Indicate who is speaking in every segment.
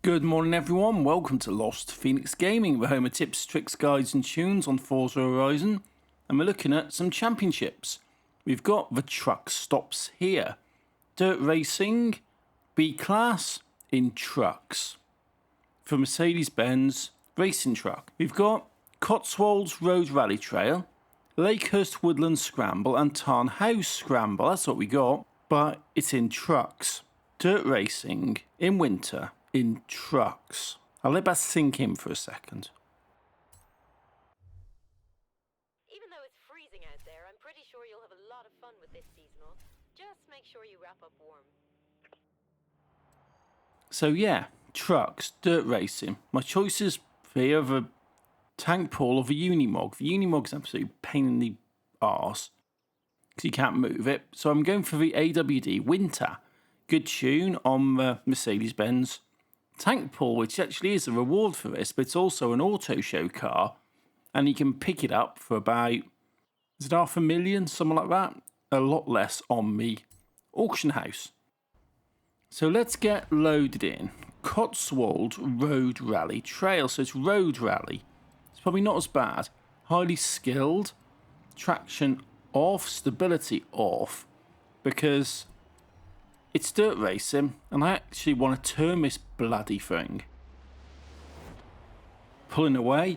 Speaker 1: Good morning everyone, welcome to Lost Phoenix Gaming, the home of tips, tricks, guides and tunes on Forza Horizon, and we're looking at some championships. We've got the truck stops here. Dirt Racing, B-Class in trucks. For Mercedes-Benz Racing Truck. We've got Cotswolds Road Rally Trail, Lakehurst Woodland Scramble and Tarn House Scramble, that's what we got, but it's in trucks. Dirt Racing in winter. In trucks. I'll let that sink in for a second.
Speaker 2: Even though it's freezing out there, I'm pretty sure you'll have a lot of fun with this seasonal. Just make sure you wrap up warm.
Speaker 1: So yeah, trucks, dirt racing. My choices here are the Tankpool or the Unimog. The Unimog's an absolute pain in the arse because you can't move it. So I'm going for the AWD Winter. Good tune on the Mercedes-Benz Tankpool, which actually is a reward for this, but it's also an auto show car, and you can pick it up for about, is it $500,000, something like that? A lot less on the auction house. So let's get loaded in. Cotswold Road Rally Trail, so it's road rally. It's probably not as bad. Highly skilled, traction off, stability off, because it's dirt racing, and I actually want to turn this bloody thing. Pulling away,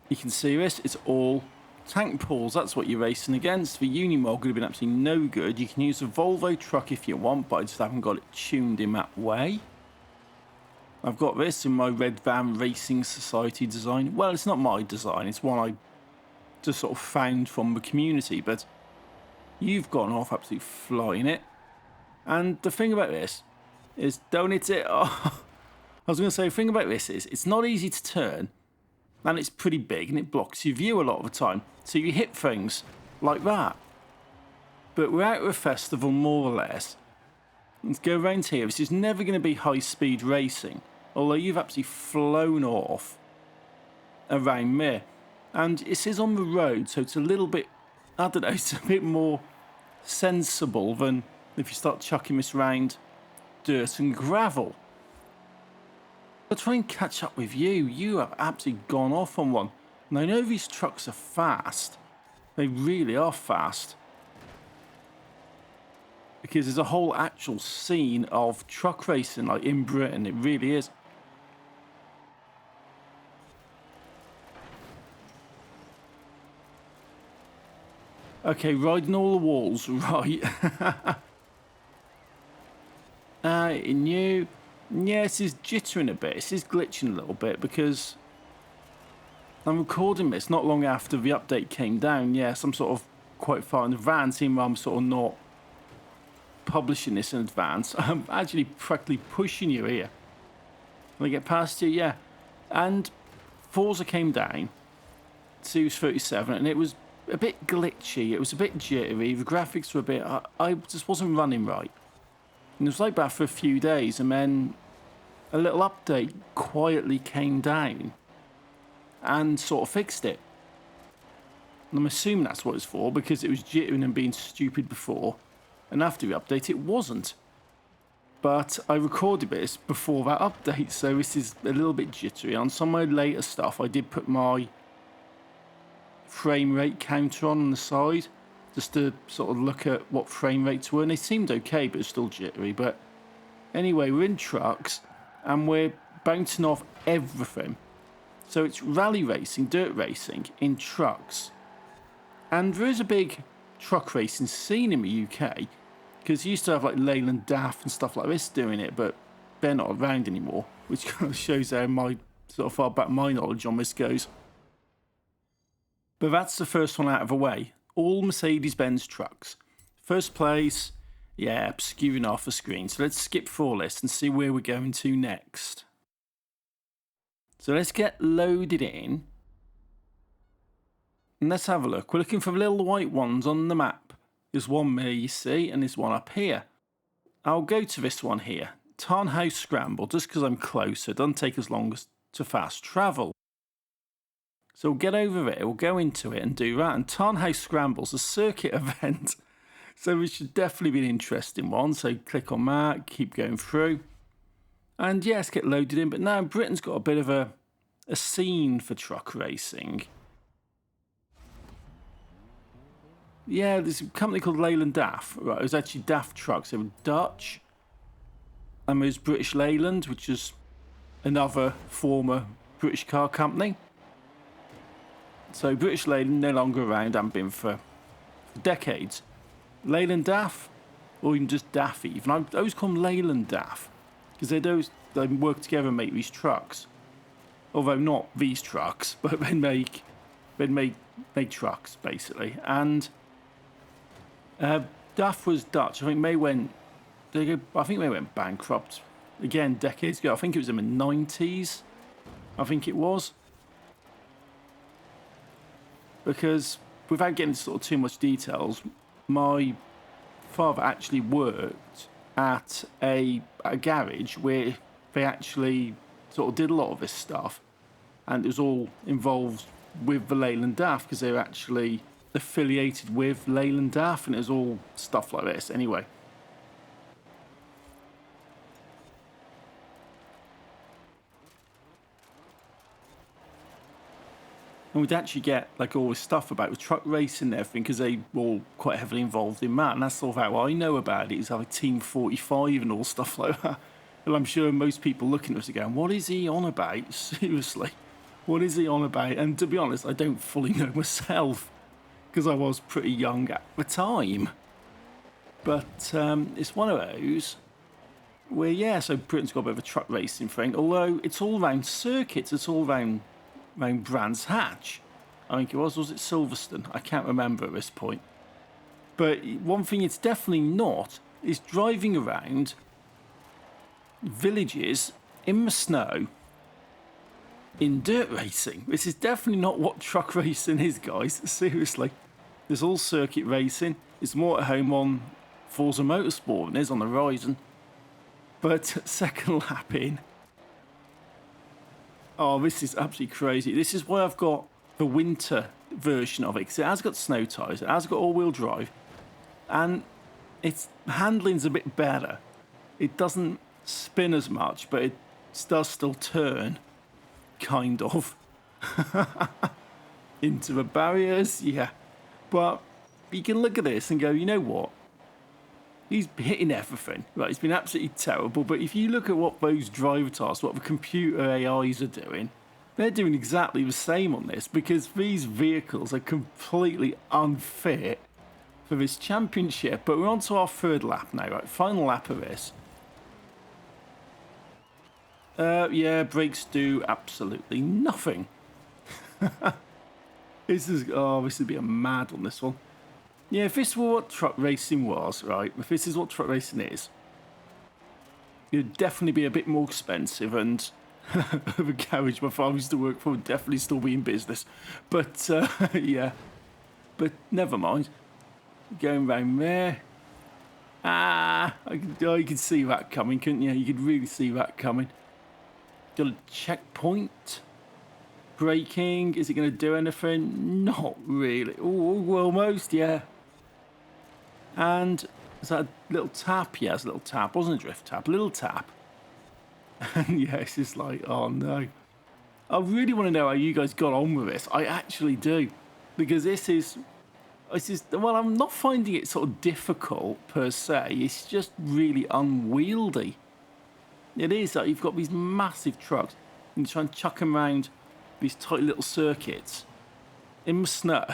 Speaker 1: you can see this, it's all tank pools, that's what you're racing against. The Unimog would have been absolutely no good. You can use a Volvo truck if you want, but I just haven't got it tuned in that way. I've got this in my Red Van Racing Society design. Well, it's not my design, it's one I just sort of found from the community, but you've gone off absolutely flying it. And the thing about this is, don't hit it. Oh, I was going to say, the thing about this is, it's not easy to turn, and it's pretty big, and it blocks your view a lot of the time. So you hit things like that. But we're out of a festival, more or less. Let's go around here. This is never going to be high-speed racing, although you've actually flown off around there. And this is on the road, so it's a little bit, I don't know, it's a bit more sensible than if you start chucking this round dirt and gravel. I'll try and catch up with you. You have absolutely gone off on one. And I know these trucks are fast. They really are fast. Because there's a whole actual scene of truck racing like in Britain. It really is. Okay, riding all the walls, right. New. Yeah, this is jittering a bit. This is glitching a little bit because I'm recording this not long after the update came down. Yes, I'm sort of quite far in advance, even though I'm sort of not publishing this in advance. I'm actually practically pushing you here. When I get past you, yeah. And Forza came down to 37, and it was a bit glitchy. It was a bit jittery. The graphics were a bit. I just wasn't running right. And it was like that for a few days, and then a little update quietly came down and sort of fixed it. And I'm assuming that's what it's for, because it was jittering and being stupid before, and after the update it wasn't. But I recorded this before that update, so this is a little bit jittery. On some of my later stuff I did put my frame rate counter on the side, just to sort of look at what frame rates were, and they seemed okay, but it's still jittery. But anyway, we're in trucks, and we're bouncing off everything. So it's rally racing, dirt racing, in trucks. And there is a big truck racing scene in the UK, because you used to have like Leyland Daft and stuff like this doing it, but they're not around anymore, which kind of shows how far back my knowledge on this goes. But that's the first one out of the way. All Mercedes-Benz trucks. First place, yeah, obscuring off the screen. So let's skip through all this and see where we're going to next. So let's get loaded in. And let's have a look. We're looking for the little white ones on the map. There's one there, you see, and there's one up here. I'll go to this one here. Tarn House Scramble, just because I'm closer. It doesn't take as long as to fast travel. So we'll get over there, we'll go into it and do that. And Tarn House Scramble's a circuit event. So it should definitely be an interesting one. So click on that, keep going through. And yes, get loaded in. But now Britain's got a bit of a scene for truck racing. Yeah, there's a company called Leyland DAF. Right, it was actually DAF Trucks. They were Dutch. And there's British Leyland, which is another former British car company. So British Leyland no longer around, haven't been for decades. Leyland DAF, or even just DAF even. I always call them Leyland DAF, because they work together and make these trucks. Although not these trucks, but they make trucks basically. And DAF was Dutch. I think they went bankrupt again decades ago. I think it was in the 90s. I think it was. Because without getting into sort of too much details, my father actually worked at a garage where they actually sort of did a lot of this stuff, and it was all involved with the Leyland DAF because they were actually affiliated with Leyland DAF, and it was all stuff like this anyway. And we'd actually get like all this stuff about the truck racing and everything because they were all quite heavily involved in that. And that's sort of how I know about it. It's like Team 45 and all stuff like that. And I'm sure most people looking at us are going, what is he on about? Seriously, what is he on about? And to be honest, I don't fully know myself because I was pretty young at the time. But it's one of those where, yeah, so Britain's got a bit of a truck racing thing. Although it's all around circuits. It's all around Brands Hatch, I think it was it Silverstone? I can't remember at this point. But one thing it's definitely not is driving around villages in the snow in dirt racing. This is definitely not what truck racing is, guys. Seriously. There's all circuit racing. It's more at home on Forza Motorsport than it is on the Horizon. But second lap in, oh, this is absolutely crazy. This is why I've got the winter version of it, because it has got snow tyres, it has got all-wheel drive, and its handling's a bit better. It doesn't spin as much, but it does still turn, kind of, into the barriers, yeah. But you can look at this and go, you know what? He's hitting everything. Right, it's been absolutely terrible. But if you look at what those driver tasks, what the computer AIs are doing, they're doing exactly the same on this because these vehicles are completely unfit for this championship. But we're on to our third lap now, right? Final lap of this. Yeah, brakes do absolutely nothing. This would be a mad on this one. Yeah, if this were what truck racing was, right, if this is what truck racing is, it'd definitely be a bit more expensive, and the garage my father used to work for would definitely still be in business. But, yeah, but never mind. Going round there. You could see that coming, couldn't you? You could really see that coming. Got a checkpoint. Braking, is it going to do anything? Not really. Oh, almost, yeah. And is that a little tap? Yeah, it's a little tap. Wasn't a drift tap, a little tap. And yeah, it's just like, oh no. I really want to know how you guys got on with this. I actually do. Because this is, well, I'm not finding it sort of difficult per se. It's just really unwieldy. It is, like you've got these massive trucks and you try and chuck them around these tight little circuits in the snow.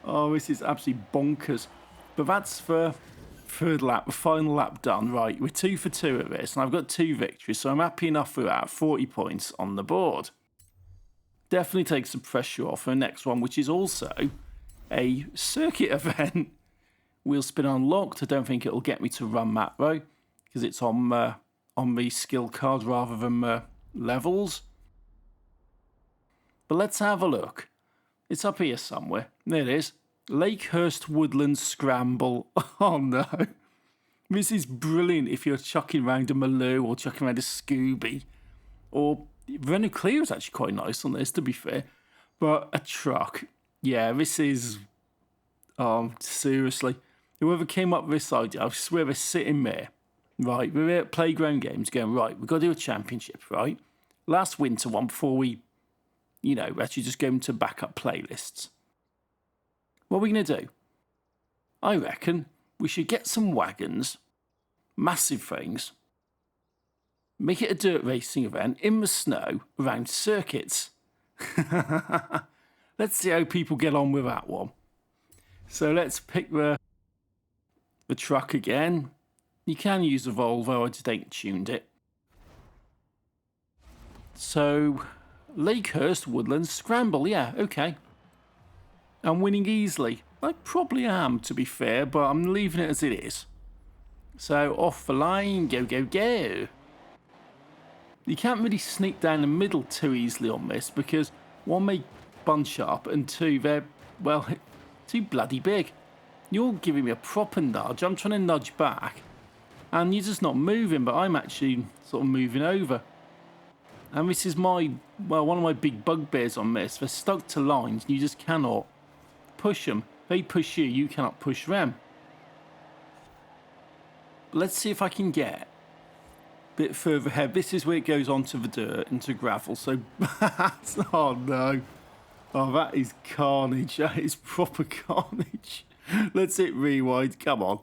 Speaker 1: Oh, this is absolutely bonkers. But that's the third lap, the final lap done. Right, we're 2 for 2 at this, and I've got 2 victories, so I'm happy enough with that. 40 points on the board. Definitely takes some pressure off the next one, which is also a circuit event. Wheel spin unlocked. I don't think it'll get me to run that though, because it's on the skill card rather than levels. But let's have a look. It's up here somewhere. There it is. Lakehurst Woodland Scramble. Oh no. This is brilliant if you're chucking around a Maloo or chucking around a Scooby. Or Renault Clio is actually quite nice on this, to be fair. But a truck. Yeah, this is... seriously. Whoever came up with this idea, I swear they're sitting there Right, we're at Playground Games going, right, we've got to do a championship, right? Last winter one before we, actually just go into backup playlists. What are we going to do? I reckon we should get some wagons, massive things, make it a dirt racing event in the snow around circuits. Let's see how people get on with that one. So let's pick the truck again. You can use the Volvo, I just ain't tuned it. So, Lakehurst, Woodland, Scramble, yeah, okay. I'm winning easily. I probably am, to be fair, but I'm leaving it as it is. So, off the line, go, go, go. You can't really sneak down the middle too easily on this because one, may bunch up, and two, they're, well, too bloody big. You're giving me a proper nudge. I'm trying to nudge back, and you're just not moving, but I'm actually sort of moving over. And this is one of my big bugbears on this. They're stuck to lines, and you just cannot push them. They push you, you cannot push them. Let's see if I can get a bit further ahead. This is where it goes onto the dirt, into gravel. So, oh no. Oh, that is carnage. That is proper carnage. Let's hit rewind. Come on.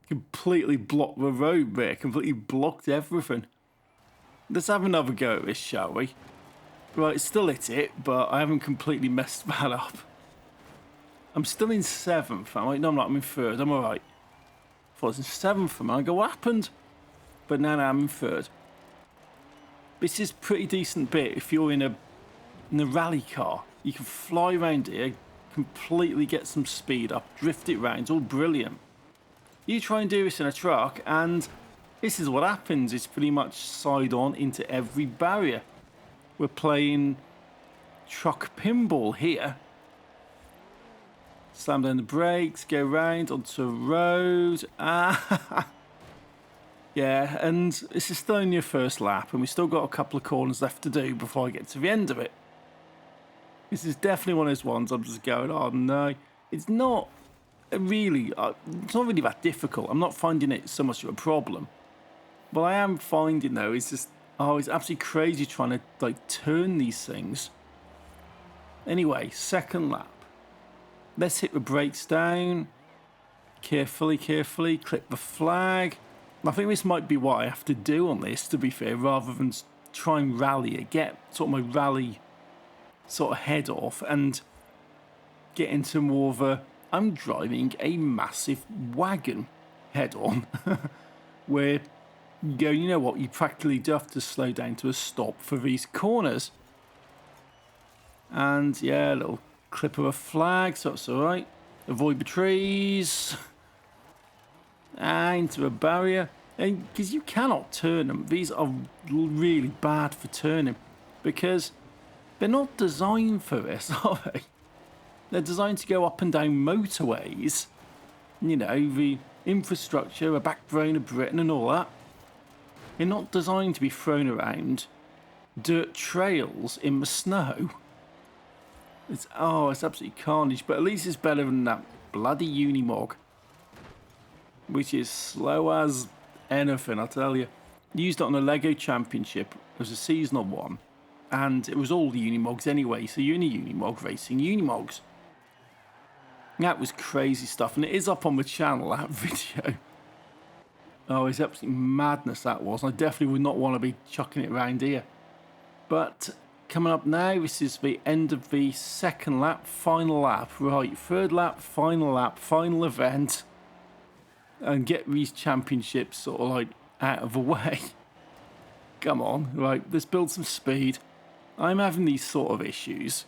Speaker 1: Completely blocked the road there. Completely blocked everything. Let's have another go at this, shall we? Right, still hit it, but I haven't completely messed that up. I'm still in 7th. I'm like, no, I'm not. I'm in 3rd. I'm all right. I thought I was in 7th. And I go, what happened? But now I'm in 3rd. This is a pretty decent bit if you're in a rally car. You can fly around here, completely get some speed up, drift it round. It's all brilliant. You try and do this in a truck, and this is what happens. It's pretty much side on into every barrier. We're playing truck pinball here. Slam down the brakes, go round onto a road. Yeah, and this is still in your first lap, and we've still got a couple of corners left to do before I get to the end of it. This is definitely one of those ones I'm just going, oh no. It's not really that difficult. I'm not finding it so much of a problem. But I am finding, though, it's just, it's absolutely crazy trying to, turn these things. Anyway, second lap. Let's hit the brakes down. Carefully, clip the flag. I think this might be what I have to do on this, to be fair, rather than try and rally it. Get sort of my rally sort of head off and get into more of a, I'm driving a massive wagon head on. Where you go, you know what, you practically do have to slow down to a stop for these corners. And yeah, a little clip of a flag, so that's alright. Avoid the trees. Into a barrier. Because you cannot turn them. These are really bad for turning. Because they're not designed for this, are they? They're designed to go up and down motorways. You know, the infrastructure, a backbone of Britain and all that. They're not designed to be thrown around dirt trails in the snow. It's absolutely carnage, but at least it's better than that bloody Unimog, which is slow as anything, I tell you. Used it on a Lego Championship. It was a seasonal one, and it was all the Unimogs anyway, so you're in a Unimog racing Unimogs. That was crazy stuff, and it is up on the channel, that video. Oh, it's absolutely madness that was. I definitely would not want to be chucking it around here. But coming up now, this is the end of the second lap, final lap. Right, third lap, final event. And get these championships sort of out of the way. Come on, right, let's build some speed. I'm having these sort of issues.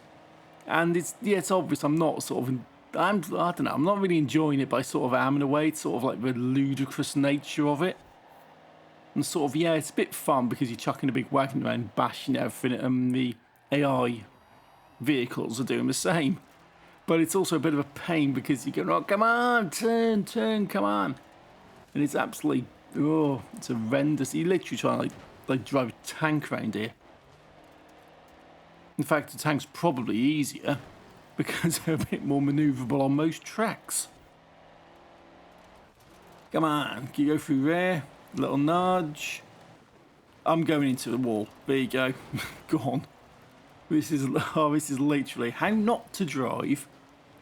Speaker 1: And it's obvious I'm not sort of, I don't know, I'm not really enjoying it, but I sort of am in a way. It's sort of the ludicrous nature of it. And sort of, yeah, it's a bit fun because you're chucking a big wagon around, bashing everything, and the AI vehicles are doing the same. But it's also a bit of a pain because you're going, oh, come on, turn, come on. And it's absolutely, it's horrendous. You're literally trying to drive a tank around here. In fact, the tank's probably easier because they're a bit more manoeuvrable on most tracks. Come on, can you go through there? Little nudge. I'm going into the wall. There you go. Go on. This is literally how not to drive,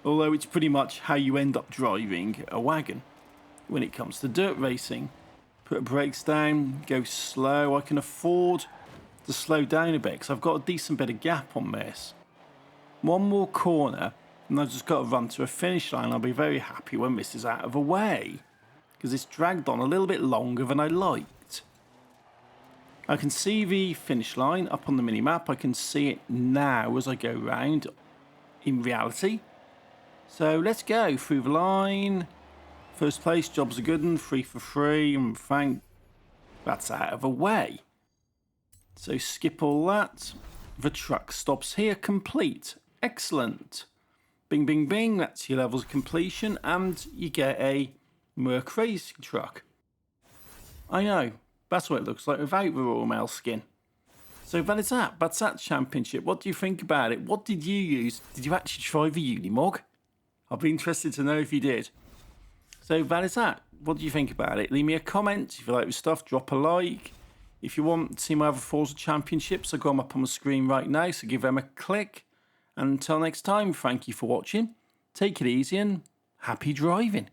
Speaker 1: although it's pretty much how you end up driving a wagon when it comes to dirt racing. Put brakes down, go slow. I can afford to slow down a bit because I've got a decent bit of gap on this. One more corner and I've just got to run to a finish line. I'll be very happy when this is out of the way because it's dragged on a little bit longer than I liked. I can see the finish line up on the mini-map. I can see it now as I go round in reality. So let's go through the line. First place, job's a good one, 3 for 3, and thank that's out of the way. So skip all that. The truck stops here, complete. Excellent. Bing, bing, bing, that's your levels of completion, and you get a Merc racing truck. I know, that's what it looks like without the Royal Mail skin. So that is that. That's that championship. What do you think about it? What did you use? Did you actually try the Unimog? I'll be interested to know if you did. So that is that. What do you think about it? Leave me a comment. If you like the stuff, drop a like. If you want to see my other Forza championships, I've got them up on the screen right now, so give them a click. And until next time, thank you for watching. Take it easy and happy driving.